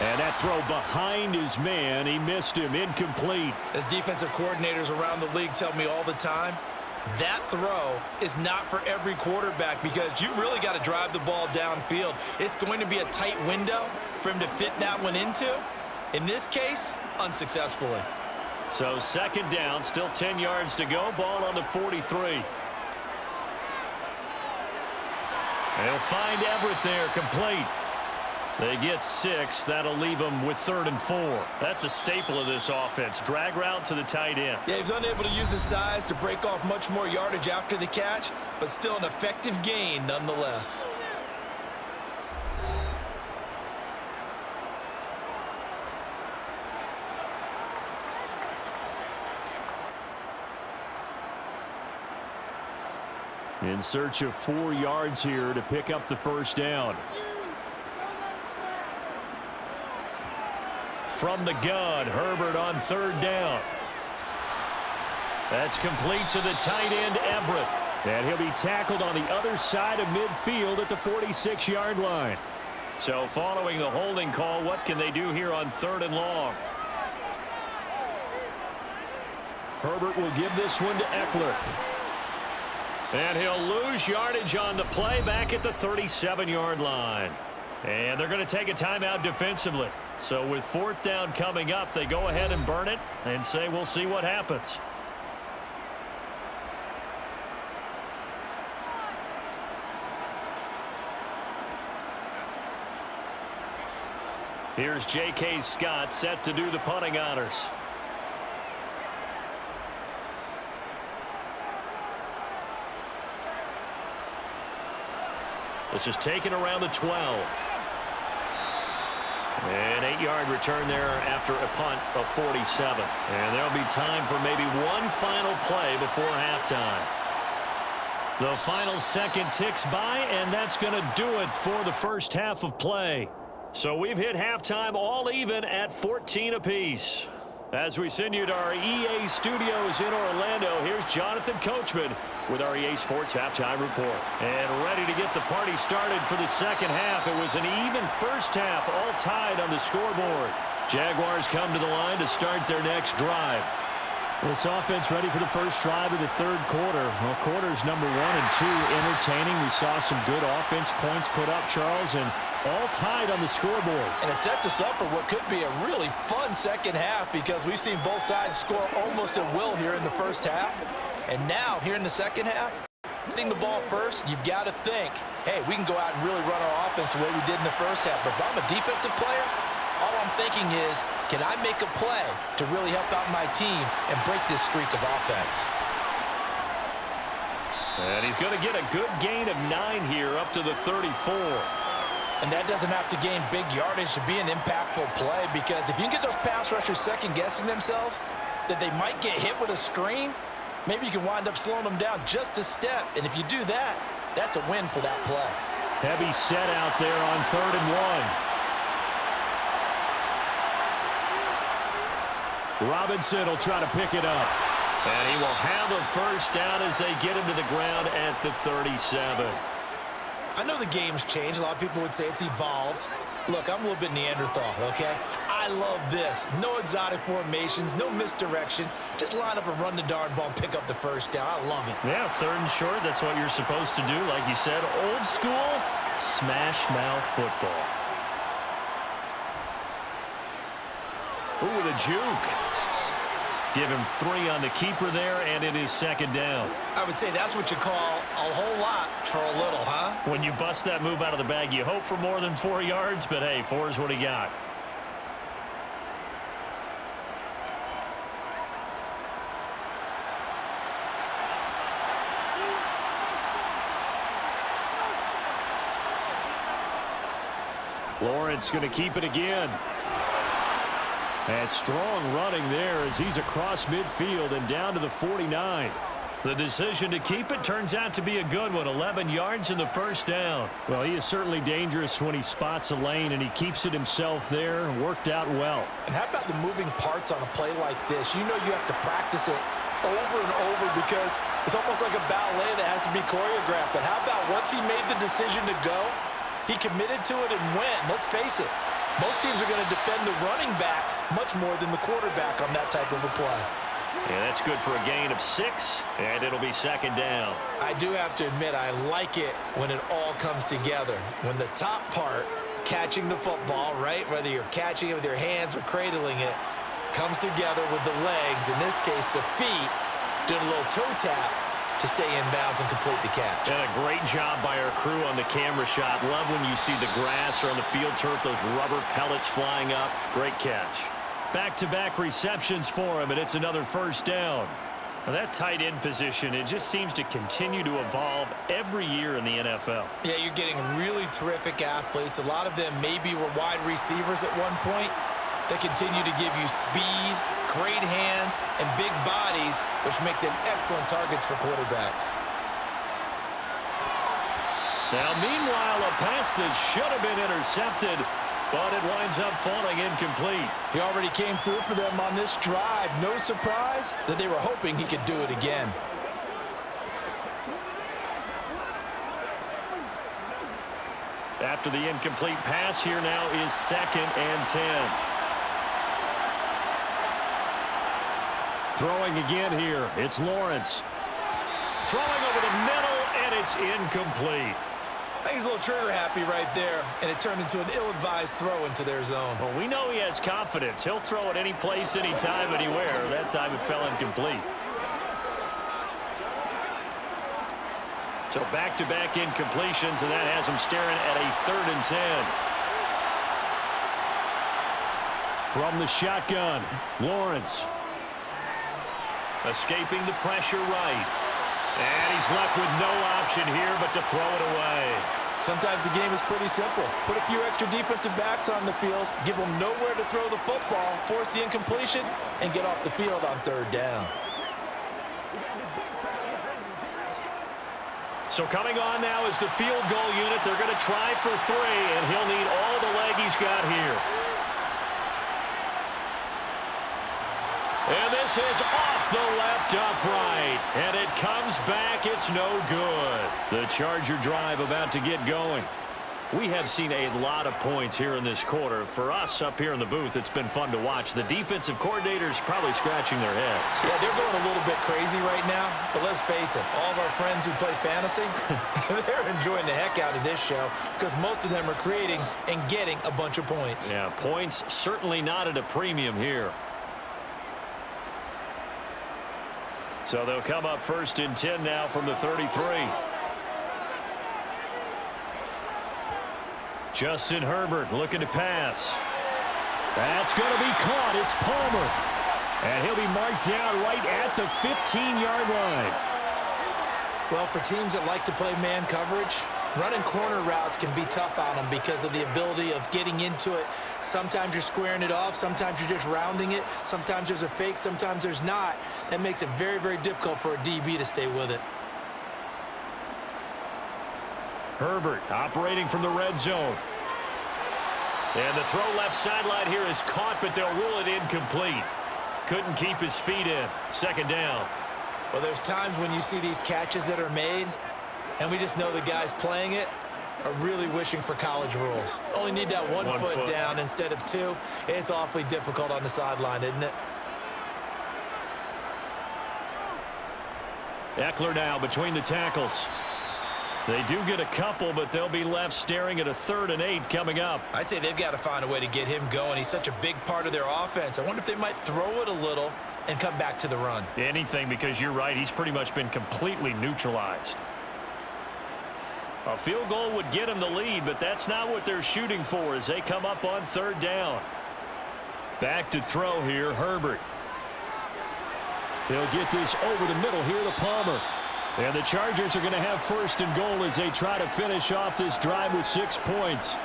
Speaker 2: And that throw behind his man. He missed him. Incomplete.
Speaker 3: As defensive coordinators around the league tell me all the time, that throw is not for every quarterback because you've really got to drive the ball downfield. It's going to be a tight window for him to fit that one into. In this case, unsuccessfully.
Speaker 2: So second down, still 10 yards to go. Ball on the 43. They'll find Everett there, complete. They get 6. That'll leave them with 3rd and 4. That's a staple of this offense. Drag route to the tight end.
Speaker 3: Yeah, he was unable to use his size to break off much more yardage after the catch, but still an effective gain nonetheless.
Speaker 2: In search of 4 yards here to pick up the first down. From the gun, Herbert on 3rd down. That's complete to the tight end, Everett. And he'll be tackled on the other side of midfield at the 46-yard line. So following the holding call, what can they do here on 3rd and long? Herbert will give this one to Eckler. And he'll lose yardage on the play back at the 37-yard line. And they're going to take a timeout defensively. So with 4th down coming up, they go ahead and burn it and say we'll see what happens. Here's J.K. Scott set to do the punting honors. This is taken around the 12. An 8-yard return there after a punt of 47. And there'll be time for maybe one final play before halftime. The final second ticks by, and that's going to do it for the first half of play. So we've hit halftime all even at 14 apiece. As we send you to our EA studios in Orlando, here's Jonathan Coachman with our EA Sports Halftime Report. And ready to get the party started for the second half. It was an even first half, all tied on the scoreboard. Jaguars come to the line to start their next drive. This offense ready for the first drive of the 3rd quarter. Well, quarters number 1 and 2 entertaining. We saw some good offense points put up, Charles, and all tied on the scoreboard.
Speaker 3: And it sets us up for what could be a really fun second half because we've seen both sides score almost at will here in the first half. And now, here in the second half, hitting the ball first, you've got to think, hey, we can go out and really run our offense the way we did in the first half. But if I'm a defensive player, all I'm thinking is, can I make a play to really help out my team and break this streak of offense?
Speaker 2: And he's going to get a good gain of 9 here up to the 34.
Speaker 3: And that doesn't have to gain big yardage to be an impactful play because if you can get those pass rushers second-guessing themselves that they might get hit with a screen, maybe you can wind up slowing them down just a step. And if you do that, that's a win for that play.
Speaker 2: Heavy set out there on 3rd and 1. Robinson will try to pick it up. And he will have a first down as they get him to the ground at the 37.
Speaker 3: I know the game's changed. A lot of people would say it's evolved. Look, I'm a little bit Neanderthal, okay? I love this. No exotic formations, no misdirection. Just line up and run the darn ball and pick up the first down. I love it.
Speaker 2: Yeah, 3rd and short. That's what you're supposed to do. Like you said, old school, smash mouth football. Ooh, the juke. Give him 3 on the keeper there, and it is 2nd down.
Speaker 3: I would say that's what you call a whole lot for a little, huh?
Speaker 2: When you bust that move out of the bag, you hope for more than 4 yards, but hey, 4 is what he got. Lawrence going to keep it again. And strong running there as he's across midfield and down to the 49. The decision to keep it turns out to be a good one. 11 yards in the first down. Well, he is certainly dangerous when he spots a lane, and he keeps it himself there. Worked out well.
Speaker 3: And how about the moving parts on a play like this? You know you have to practice it over and over because it's almost like a ballet that has to be choreographed. But how about once he made the decision to go, he committed to it and went. Let's face it, Most teams are going to defend the running back much more than the quarterback on that type of a play.
Speaker 2: Yeah, that's good for a gain of 6, and it'll be second down.
Speaker 3: I do have to admit, I like it when it all comes together. When the top part, catching the football, right, whether you're catching it with your hands or cradling it, comes together with the legs, in this case the feet, doing a little toe tap to stay in bounds and complete the catch.
Speaker 2: And a great job by our crew on the camera shot. Love when you see the grass or on the field turf, those rubber pellets flying up. Great catch. Back-to-back receptions for him, and it's another first down. Now that tight end position, it just seems to continue to evolve every year in the NFL.
Speaker 3: Yeah, you're getting really terrific athletes. A lot of them maybe were wide receivers at one point. They continue to give you speed, great hands, and big bodies, which make them excellent targets for quarterbacks.
Speaker 2: Now, meanwhile, a pass that should have been intercepted, but it winds up falling incomplete.
Speaker 3: He already came through for them on this drive. No surprise that they were hoping he could do it again.
Speaker 2: After the incomplete pass, here now is 2nd and 10. Throwing again here, it's Lawrence. Throwing over the middle, and it's incomplete.
Speaker 3: I think he's a little trigger happy right there, and it turned into an ill-advised throw into their zone.
Speaker 2: Well, we know he has confidence. He'll throw it any place, anytime, anywhere. That time it fell incomplete. So back-to-back incompletions, and that has him staring at a 3rd and 10. From the shotgun, Lawrence. Escaping the pressure right. And he's left with no option here but to throw it away.
Speaker 3: Sometimes the game is pretty simple. Put a few extra defensive backs on the field, give them nowhere to throw the football, force the incompletion, and get off the field on 3rd down.
Speaker 2: So coming on now is the field goal unit. They're going to try for 3, and he'll need all the leg he's got here. And this is off the left upright. And it comes back. It's no good. The Charger drive about to get going. We have seen a lot of points here in this quarter. For us up here in the booth, it's been fun to watch. The defensive coordinators probably scratching their heads.
Speaker 3: Yeah, they're going a little bit crazy right now. But let's face it, all of our friends who play fantasy, they're enjoying the heck out of this show because most of them are creating and getting a bunch of points.
Speaker 2: Yeah, points certainly not at a premium here. So they'll come up 1st and 10 now from the 33. Justin Herbert looking to pass. That's going to be caught. It's Palmer. And he'll be marked down right at the 15-yard line.
Speaker 3: Well, for teams that like to play man coverage, running corner routes can be tough on them because of the ability of getting into it. Sometimes you're squaring it off. Sometimes you're just rounding it. Sometimes there's a fake. Sometimes there's not. That makes it very, very difficult for a DB to stay with it.
Speaker 2: Herbert operating from the red zone. And the throw left sideline here is caught, but they'll rule it incomplete. Couldn't keep his feet in. 2nd down.
Speaker 3: Well, there's times when you see these catches that are made, and we just know the guys playing it are really wishing for college rules. Only need that one foot down instead of 2. It's awfully difficult on the sideline, isn't it?
Speaker 2: Eckler now between the tackles. They do get a couple, but they'll be left staring at a 3rd and 8 coming up.
Speaker 3: I'd say they've got to find a way to get him going. He's such a big part of their offense. I wonder if they might throw it a little and come back to the run.
Speaker 2: Anything, because you're right. He's pretty much been completely neutralized. A field goal would get him the lead, but that's not what they're shooting for as they come up on 3rd down. Back to throw here, Herbert. They'll get this over the middle here to Palmer. And the Chargers are going to have 1st and goal as they try to finish off this drive with 6 points.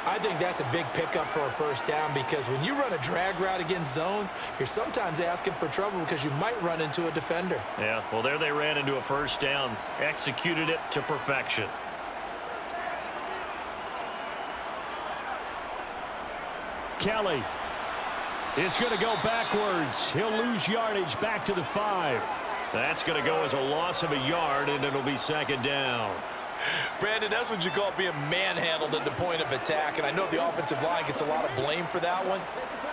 Speaker 3: I think that's a big pickup for a 1st down because when you run a drag route against zone, you're sometimes asking for trouble because you might run into a defender.
Speaker 2: Yeah, well, there they ran into a 1st down, executed it to perfection. Kelly is going to go backwards. He'll lose yardage back to the 5. That's going to go as a loss of a yard, and it'll be 2nd down.
Speaker 3: Brandon, that's what you call being manhandled at the point of attack, and I know the offensive line gets a lot of blame for that one,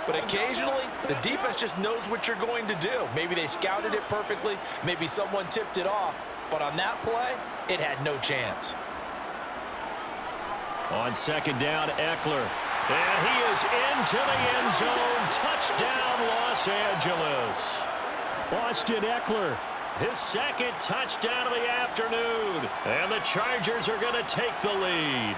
Speaker 3: but occasionally the defense just knows what you're going to do. Maybe they scouted it perfectly, maybe someone tipped it off, but on that play, it had no chance.
Speaker 2: On second down, Eckler. And he is into the end zone. Touchdown, Los Angeles. Austin Eckler, his second touchdown of the afternoon. And the Chargers are going to take the lead.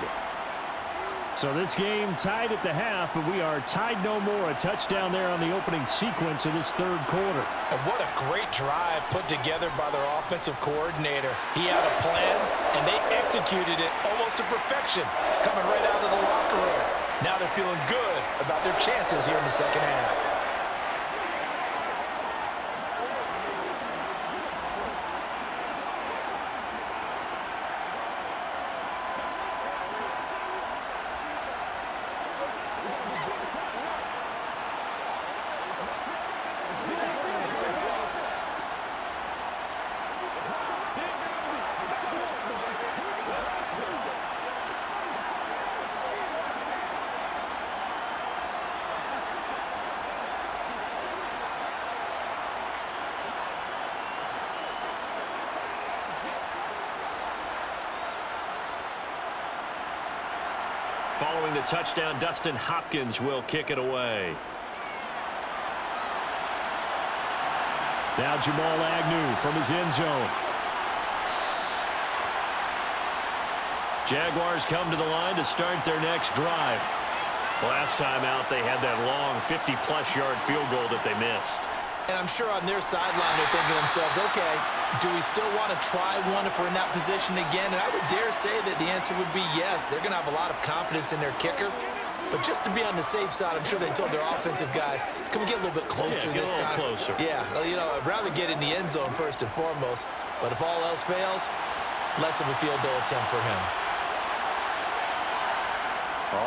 Speaker 2: So this game tied at the half, but we are tied no more. A touchdown there on the opening sequence of this third quarter.
Speaker 3: And what a great drive put together by their offensive coordinator. He had a plan, and they executed it almost to perfection, coming right out of the locker room. Now they're feeling good about their chances here in the second half.
Speaker 2: Following the touchdown, Dustin Hopkins will kick it away. Now Jamal Agnew from his end zone. Jaguars come to the line to start their next drive. Last time out, they had that long 50-plus yard field goal that they missed.
Speaker 3: And I'm sure on their sideline they're thinking to themselves, okay, do we still want to try one if we're in that position again? And I would dare say that the answer would be yes. They're going to have a lot of confidence in their kicker. But just to be on the safe side, I'm sure they told their offensive guys, can we get a little bit closer this time?
Speaker 2: Closer.
Speaker 3: Yeah, you know, I'd rather get in the end zone first and foremost. But if all else fails, less of a field goal attempt for him.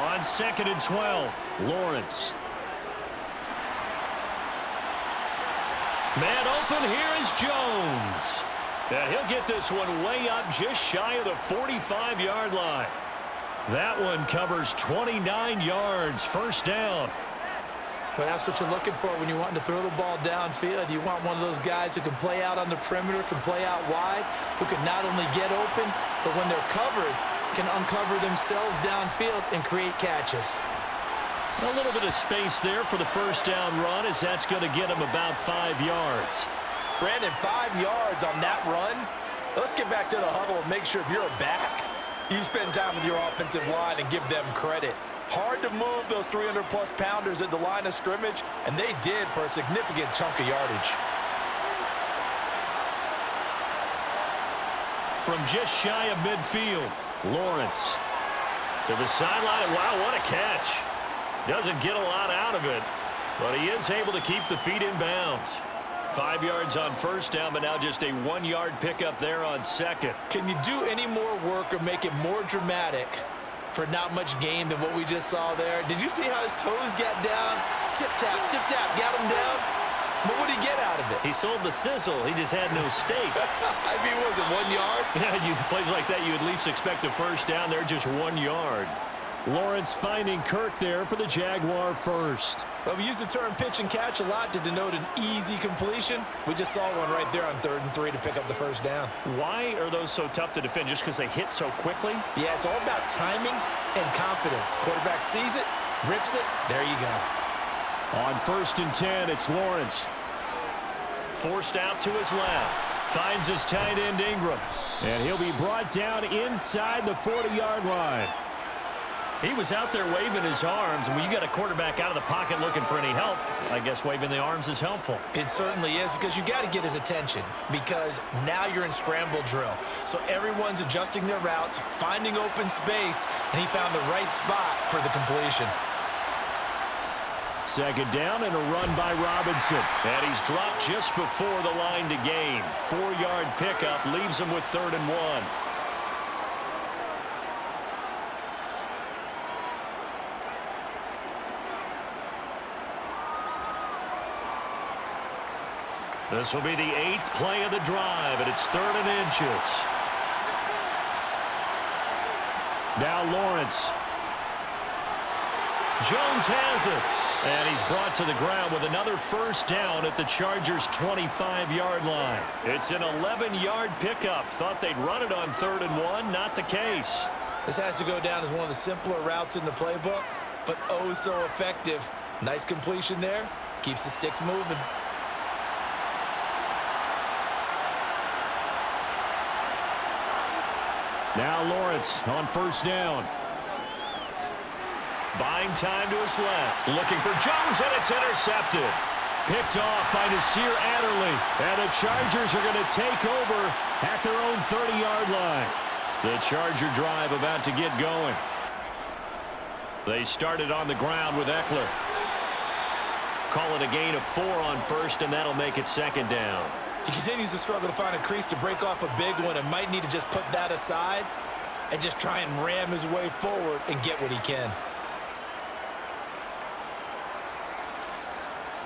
Speaker 2: On 2nd and 12, Lawrence. Man open, here is Jones. And he'll get this one way up just shy of the 45-yard line. That one covers 29 yards, first down.
Speaker 3: Well, that's what you're looking for when you're wanting to throw the ball downfield. You want one of those guys who can play out on the perimeter, can play out wide, who can not only get open, but when they're covered, can uncover themselves downfield and create catches.
Speaker 2: A little bit of space there for the first down run, as that's going to get him about 5 yards.
Speaker 3: Brandon, 5 yards on that run. Let's get back to the huddle and make sure if you're a back, you spend time with your offensive line and give them credit. Hard to move those 300-plus pounders at the line of scrimmage, and they did for a significant chunk of yardage.
Speaker 2: From just shy of midfield, Lawrence to the sideline. Wow, what a catch. Doesn't get a lot out of it, but he is able to keep the feet in bounds. 5 yards on first down, but now just a 1-yard pickup there on second.
Speaker 3: Can you do any more work or make it more dramatic for not much gain than what we just saw there? Did you see how his toes got down? Tip-tap, got him down. But what did he get out of it?
Speaker 2: He sold the sizzle. He just had no steak.
Speaker 3: I mean, was it 1 yard?
Speaker 2: Yeah, plays like that, you at least expect a first down there, just 1 yard. Lawrence finding Kirk there for the Jaguar first.
Speaker 3: Well, we use the term pitch and catch a lot to denote an easy completion. We just saw one right there on 3rd and 3 to pick up the first down.
Speaker 2: Why are those so tough to defend? Just because they hit so quickly?
Speaker 3: Yeah, it's all about timing and confidence. Quarterback sees it, rips it, there you go.
Speaker 2: On 1st and 10, it's Lawrence. Forced out to his left. Finds his tight end Ingram. And he'll be brought down inside the 40-yard line. He was out there waving his arms, and when you got a quarterback out of the pocket looking for any help, I guess waving the arms is helpful.
Speaker 3: It certainly is, because you got to get his attention, because now you're in scramble drill. So everyone's adjusting their routes, finding open space, and he found the right spot for the completion.
Speaker 2: Second down and a run by Robinson. And he's dropped just before the line to gain. 4-yard pickup leaves him with 3rd and 1. This will be the 8th play of the drive, and it's 3rd and inches. Now Lawrence. Jones has it. And he's brought to the ground with another first down at the Chargers' 25-yard line. It's an 11-yard pickup. Thought they'd run it on 3rd and 1. Not the case.
Speaker 3: This has to go down as one of the simpler routes in the playbook, but oh so effective. Nice completion there. Keeps the sticks moving.
Speaker 2: Now Lawrence on first down. Buying time to his left. Looking for Jones, and it's intercepted. Picked off by Nasir Adderley. And the Chargers are going to take over at their own 30-yard line. The Charger drive about to get going. They started on the ground with Eckler. Call it a gain of 4 on first, and that'll make it 2nd down.
Speaker 3: He continues to struggle to find a crease to break off a big one and might need to just put that aside and just try and ram his way forward and get what he can.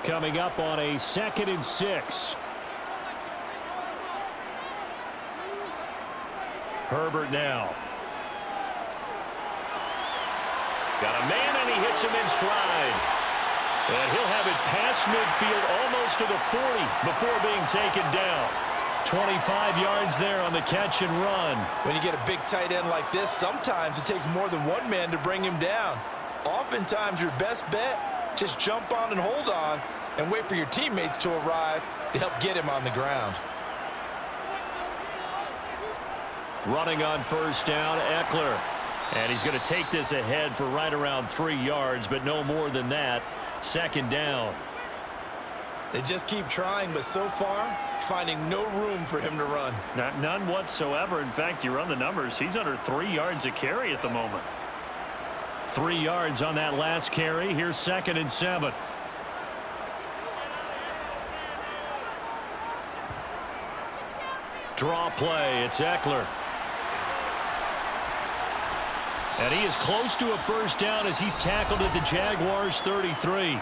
Speaker 2: Coming up on a 2nd and 6. Herbert now. Got a man, and he hits him in stride. And he'll have it past midfield almost to the 40 before being taken down. 25 yards there on the catch and run.
Speaker 3: When you get a big tight end like this, sometimes it takes more than one man to bring him down. Oftentimes your best bet, just jump on and hold on and wait for your teammates to arrive to help get him on the ground.
Speaker 2: Running on first down, Eckler. And he's going to take this ahead for right around 3 yards, but no more than that. 2nd down.
Speaker 3: They just keep trying, but so far, finding no room for him to run.
Speaker 2: None whatsoever. In fact, you run the numbers. He's under 3 yards a carry at the moment. 3 yards on that last carry. Here's 2nd and 7. Draw play. It's Eckler. And he is close to a first down as he's tackled at the Jaguars' 33.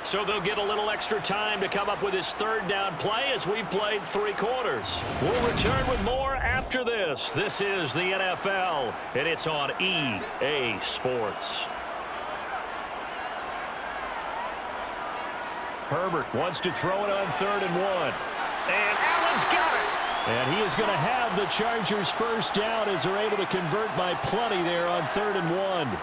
Speaker 2: So they'll get a little extra time to come up with his 3rd down play as we've played 3 quarters. We'll return with more after this. This is the NFL, and it's on EA Sports. Herbert wants to throw it on 3rd and 1. And Allen's got it. And he is going to have the Chargers' first down as they're able to convert by plenty there on 3rd and 1.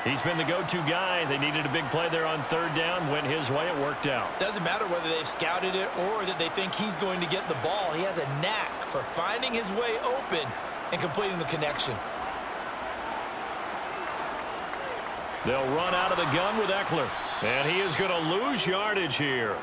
Speaker 2: He's been the go-to guy. They needed a big play there on 3rd down. Went his way. It worked out.
Speaker 3: Doesn't matter whether they've scouted it or that they think he's going to get the ball. He has a knack for finding his way open and completing the connection.
Speaker 2: They'll run out of the gun with Eckler. And he is going to lose yardage here.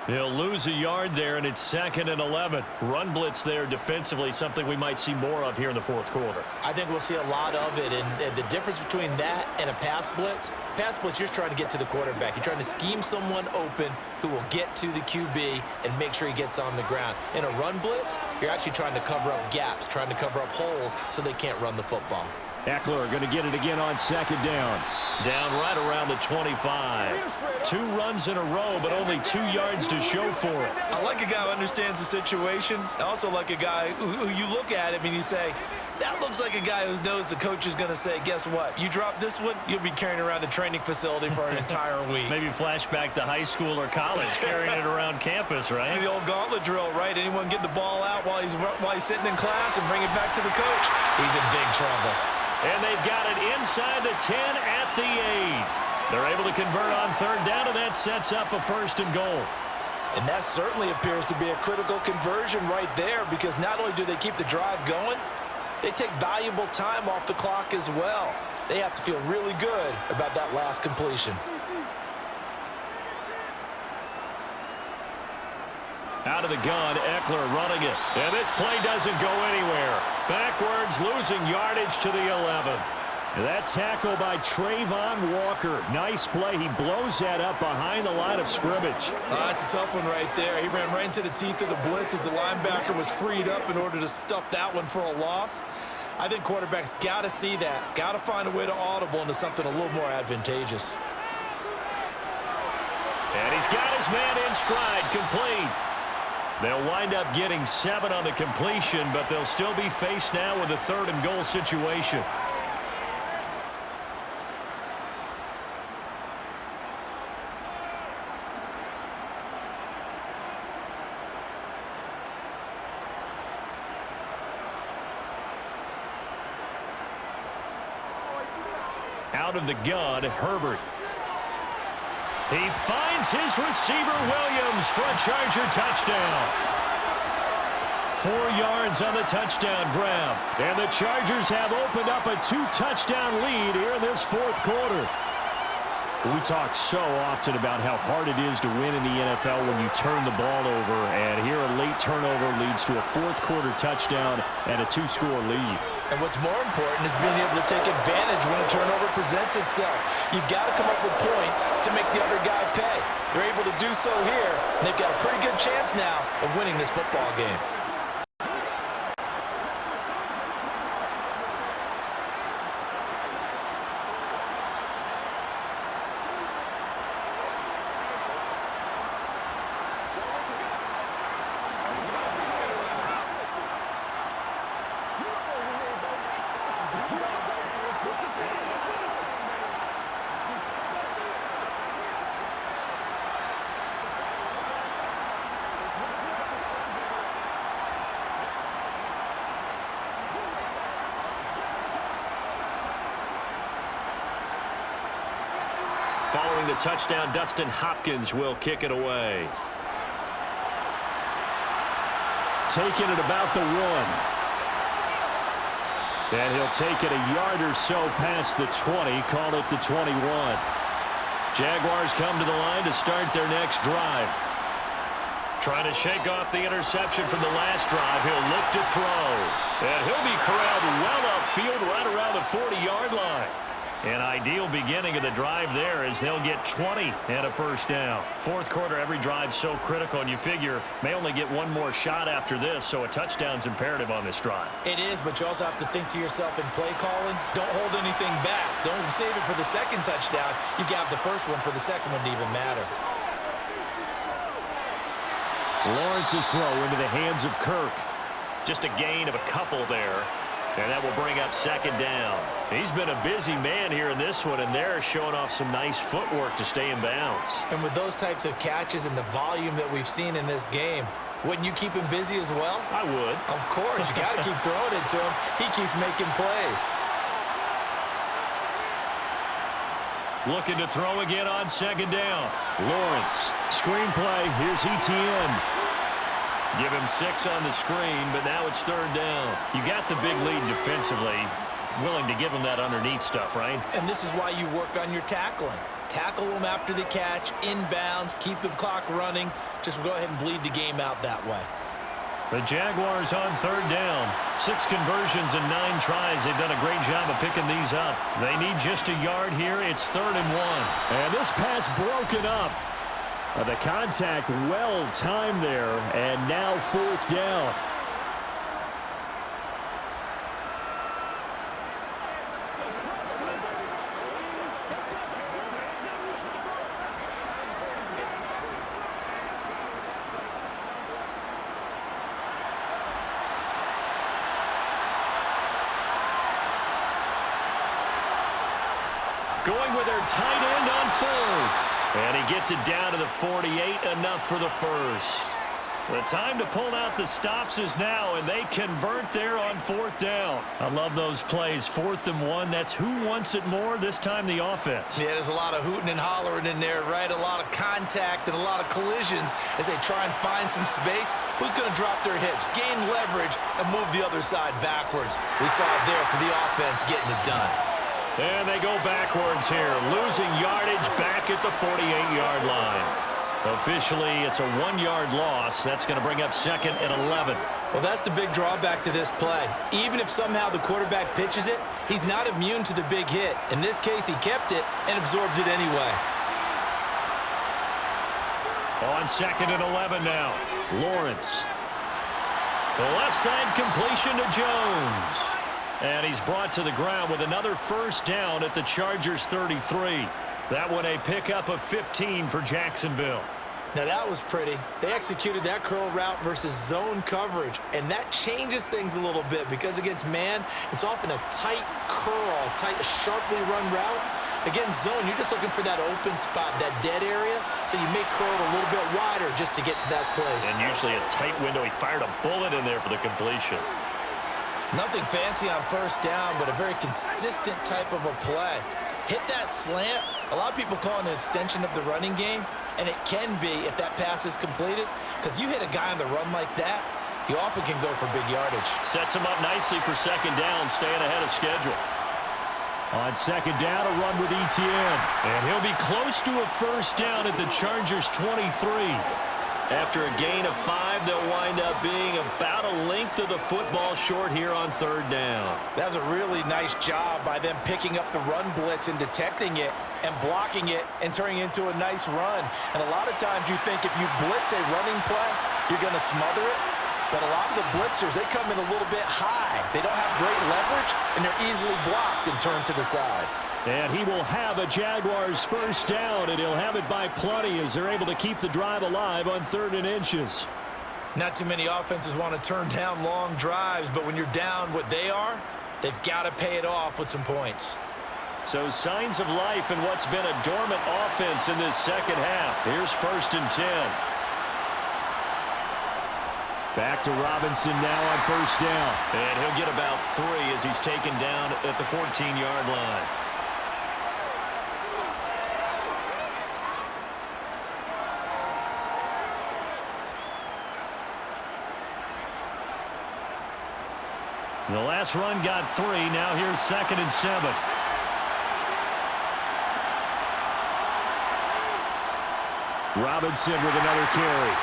Speaker 2: He'll lose a yard there, and it's 2nd and 11. Run blitz there defensively, something we might see more of here in the 4th quarter.
Speaker 3: I think we'll see a lot of it, and the difference between that and a pass blitz, you're just trying to get to the quarterback. You're trying to scheme someone open who will get to the QB and make sure he gets on the ground. In a run blitz, you're actually trying to cover up gaps, trying to cover up holes so they can't run the football.
Speaker 2: Eckler going to get it again on 2nd down. Down right around the 25. 2 runs in a row, but only 2 yards to show for it.
Speaker 3: I like a guy who understands the situation. I also like a guy who you look at him and you say, that looks like a guy who knows the coach is going to say, guess what? You drop this one, you'll be carrying around the training facility for an entire week.
Speaker 2: Maybe flashback to high school or college, carrying it around campus, right?
Speaker 3: The old gauntlet drill, right? Anyone get the ball out while he's sitting in class and bring it back to the coach? He's in big trouble.
Speaker 2: And they've got it inside the 10 at the 8. They're able to convert on 3rd down, and that sets up a 1st and goal.
Speaker 3: And that certainly appears to be a critical conversion right there, because not only do they keep the drive going, they take valuable time off the clock as well. They have to feel really good about that last completion.
Speaker 2: Out of the gun, Eckler running it. And this play doesn't go anywhere. Backwards, losing yardage to the 11. That tackle by Trayvon Walker. Nice play. He blows that up behind the line of scrimmage.
Speaker 3: That's a tough one right there. He ran right into the teeth of the blitz as the linebacker was freed up in order to stuff that one for a loss. I think quarterbacks got to see that. Got to find a way to audible into something a little more advantageous.
Speaker 2: And he's got his man in stride, complete. They'll wind up getting 7 on the completion, but they'll still be faced now with a 3rd and goal situation. Out of the gun, Herbert. He finds his receiver, Williams, for a Charger touchdown. 4 yards on the touchdown grab. And the Chargers have opened up a 2-touchdown lead here in this fourth quarter. We talk so often about how hard it is to win in the NFL when you turn the ball over. And here a late turnover leads to a fourth quarter touchdown and a 2-score lead.
Speaker 3: And what's more important is being able to take advantage when a turnover presents itself. You've got to come up with points to make the other guy pay. They're able to do so here, and they've got a pretty good chance now of winning this football game.
Speaker 2: Following the touchdown, Dustin Hopkins will kick it away. Taking it about the 1. And he'll take it a yard or so past the 20, call it the 21. Jaguars come to the line to start their next drive. Trying to shake off the interception from the last drive. He'll look to throw. And he'll be corralled well upfield right around the 40-yard line. An ideal beginning of the drive there as they'll get 20 and a first down. Fourth quarter, every drive's so critical, and you figure may only get one more shot after this, so a touchdown's imperative on this drive.
Speaker 3: It is, but you also have to think to yourself in play calling, don't hold anything back. Don't save it for the second touchdown. You got the first one for the second one to even matter.
Speaker 2: Lawrence's throw into the hands of Kirk. Just a gain of a couple there. And that will bring up second down. He's been a busy man here in this one, and they're showing off some nice footwork to stay in bounds.
Speaker 3: And with those types of catches and the volume that we've seen in this game, wouldn't you keep him busy as well?
Speaker 2: I would.
Speaker 3: Of course. You got to keep throwing it to him. He keeps making plays.
Speaker 2: Looking to throw again on second down. Lawrence. Screenplay. Here's Etienne. Give him 6 on the screen, but now it's third down. You got the big lead defensively. Willing to give him that underneath stuff, right?
Speaker 3: And this is why you work on your tackling. Tackle them after the catch, inbounds, keep the clock running. Just go ahead and bleed the game out that way.
Speaker 2: The Jaguars on third down. 6 conversions and 9 tries. They've done a great job of picking these up. They need just a yard here. It's 3rd and 1. And this pass broken up. The contact well timed there, and now 4th down. Going with their tight end on 4th. And he gets it down to the 48, enough for the first. The time to pull out the stops is now, and they convert there on 4th down. I love those plays. 4th and 1, that's who wants it more, this time the offense.
Speaker 3: Yeah, there's a lot of hooting and hollering in there, right? A lot of contact and a lot of collisions as they try and find some space. Who's going to drop their hips, gain leverage, and move the other side backwards? We saw it there for the offense getting it done.
Speaker 2: And they go backwards here, losing yardage back at the 48-yard line. Officially, it's a 1-yard loss. That's going to bring up 2nd and 11.
Speaker 3: Well, that's the big drawback to this play. Even if somehow the quarterback pitches it, he's not immune to the big hit. In this case, he kept it and absorbed it anyway.
Speaker 2: On 2nd and 11 now, Lawrence. The left side completion to Jones. And he's brought to the ground with another first down at the Chargers' 33. That one a pickup of 15 for Jacksonville.
Speaker 3: Now that was pretty. They executed that curl route versus zone coverage, and that changes things a little bit because against man, it's often a tight curl, tight, sharply run route. Against zone, you're just looking for that open spot, that dead area, so you may curl it a little bit wider just to get to that place.
Speaker 2: And usually a tight window. He fired a bullet in there for the completion.
Speaker 3: Nothing fancy on first down, but a very consistent type of a play. hit that slant. A lot of people call it an extension of the running game, and it can be if that pass is completed, because you hit a guy on the run like that, he often can go for big yardage.
Speaker 2: Sets him up nicely for second down, staying ahead of schedule. On second down, a run with Etienne. And he'll be close to a first down at the Chargers' 23. After a gain of 5, they'll wind up being about a length of the football short here on third down.
Speaker 3: That's a really nice job by them picking up the run blitz and detecting it and blocking it and turning it into a nice run. And a lot of times you think if you blitz a running play, you're going to smother it. But a lot of the blitzers, they come in a little bit high. They don't have great leverage, and they're easily blocked and turned to the side.
Speaker 2: And he will have a Jaguars first down, and he'll have it by plenty as they're able to keep the drive alive on 3rd and inches.
Speaker 3: Not too many offenses want to turn down long drives, but when you're down what they are, they've got to pay it off with some points.
Speaker 2: So signs of life in what's been a dormant offense in this second half. Here's 1st and 10. Back to Robinson now on first down. And he'll get about 3 as he's taken down at the 14-yard line. The last run got 3. Now here's 2nd and 7. Robinson with another carry.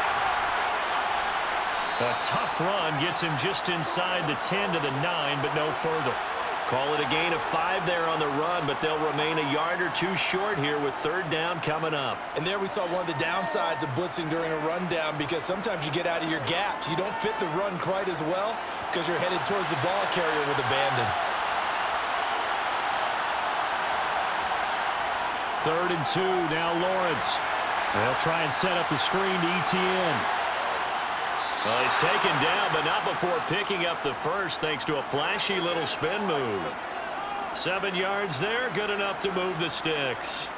Speaker 2: A tough run gets him just inside the 10 to the 9, but no further. Call it a gain of 5 there on the run, but they'll remain a yard or 2 short here with 3rd down coming up.
Speaker 3: And there we saw one of the downsides of blitzing during a rundown, because sometimes you get out of your gaps. You don't fit the run quite as well because you're headed towards the ball carrier with abandon.
Speaker 2: 3rd and 2, now Lawrence. They'll try and set up the screen to Etienne. Well, he's taken down, but not before picking up the first thanks to a flashy little spin move. 7 yards there, good enough to move the sticks.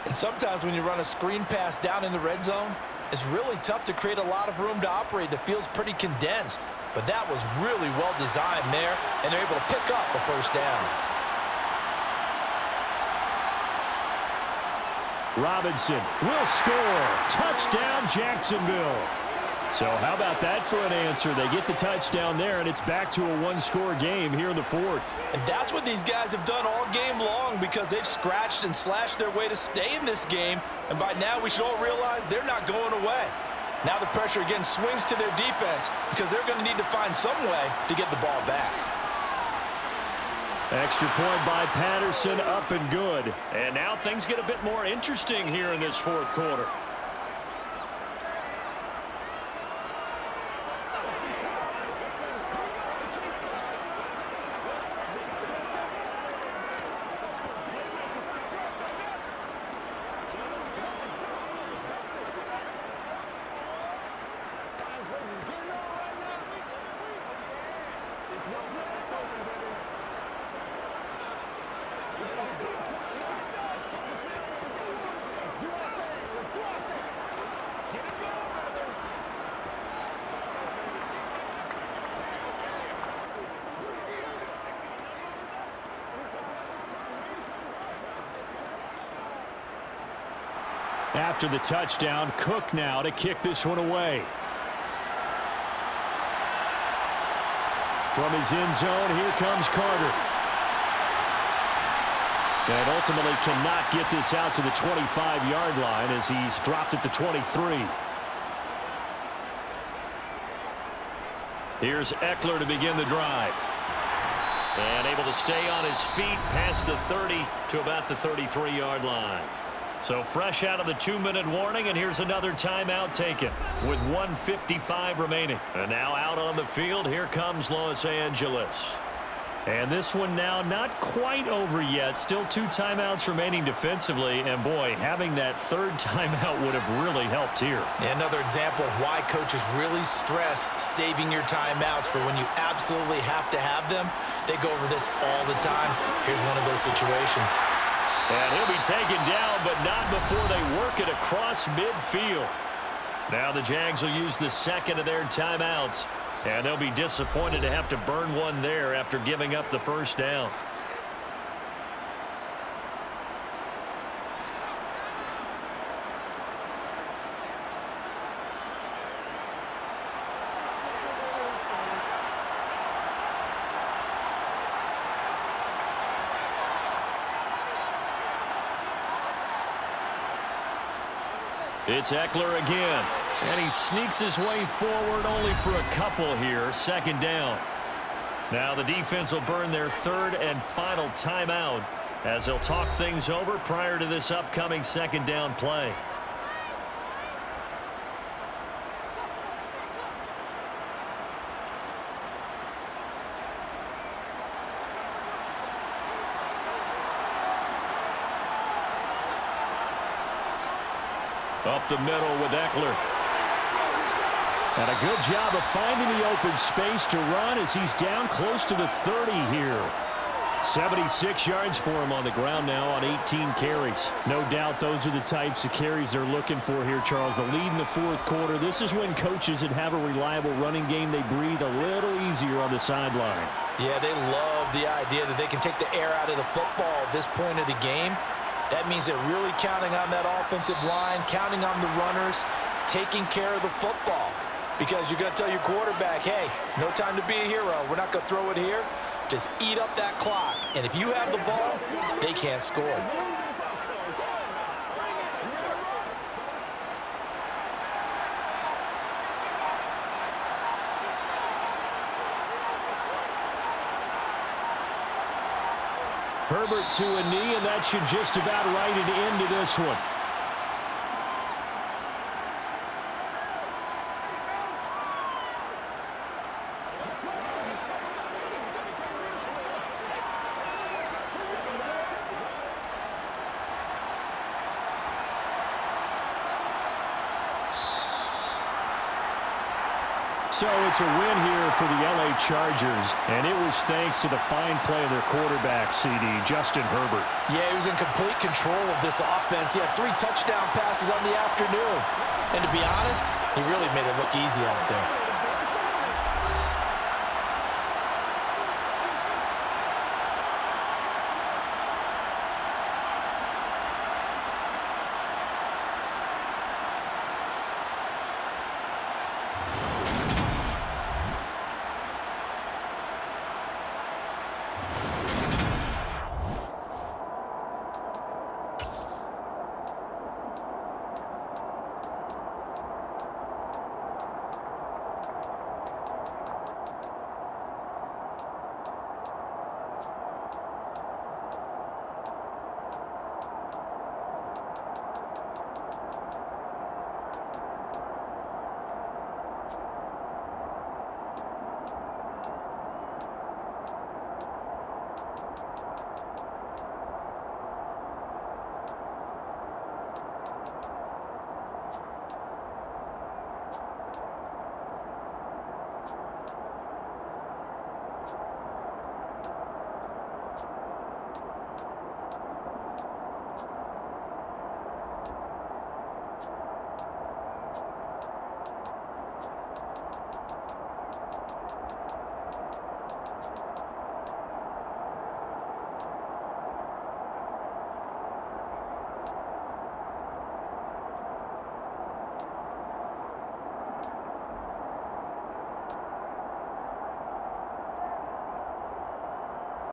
Speaker 3: And sometimes when you run a screen pass down in the red zone, it's really tough to create a lot of room to operate. The field's pretty condensed, but that was really well designed there, and they're able to pick up a first down.
Speaker 2: Robinson will score. Touchdown, Jacksonville. So how about that for an answer? They get the touchdown there, and it's back to a 1-score game here in the 4th.
Speaker 3: And that's what these guys have done all game long, because they've scratched and slashed their way to stay in this game. And by now we should all realize they're not going away. Now the pressure again swings to their defense, because they're going to need to find some way to get the ball back.
Speaker 2: Extra point by Patterson, up and good. And now things get a bit more interesting here in this 4th quarter. After the touchdown, Cook now to kick this one away. From his end zone, here comes Carter. And ultimately cannot get this out to the 25-yard line as he's dropped at the 23. Here's Eckler to begin the drive. And able to stay on his feet past the 30 to about the 33-yard line. So fresh out of the 2-minute warning, and here's another timeout taken with 1:55 remaining. And now out on the field, here comes Los Angeles. And this one now not quite over yet. Still 2 timeouts remaining defensively. And, boy, having that 3rd timeout would have really helped here.
Speaker 3: And another example of why coaches really stress saving your timeouts for when you absolutely have to have them. They go over this all the time. Here's one of those situations.
Speaker 2: And he'll be taken down, but not before they work it across midfield. Now the Jags will use the 2nd of their timeouts. And they'll be disappointed to have to burn one there after giving up the first down. It's Eckler again. And he sneaks his way forward only for a couple here. Second down. Now the defense will burn their third and final timeout as they'll talk things over prior to this upcoming second down play. Up the middle with Eckler. And a good job of finding the open space to run as he's down close to the 30 here. 76 yards for him on the ground now on 18 carries. No doubt those are the types of carries they're looking for here, Charles. The lead in the fourth quarter. This is when coaches that have a reliable running game, they breathe a little easier on the sideline.
Speaker 3: Yeah, they love the idea that they can take the air out of the football at this point of the game. That means they're really counting on that offensive line, counting on the runners, taking care of the football. Because you're going to tell your quarterback, hey, no time to be a hero. We're not going to throw it here. Just eat up that clock. And if you have the ball, they can't score.
Speaker 2: Herbert to a knee, and that should just about write it into this one. So it's a win here for the LA Chargers, and it was thanks to the fine play of their quarterback, CD, Justin Herbert.
Speaker 3: Yeah, he was in complete control of this offense. He had 3 touchdown passes on the afternoon. And to be honest, he really made it look easy out there.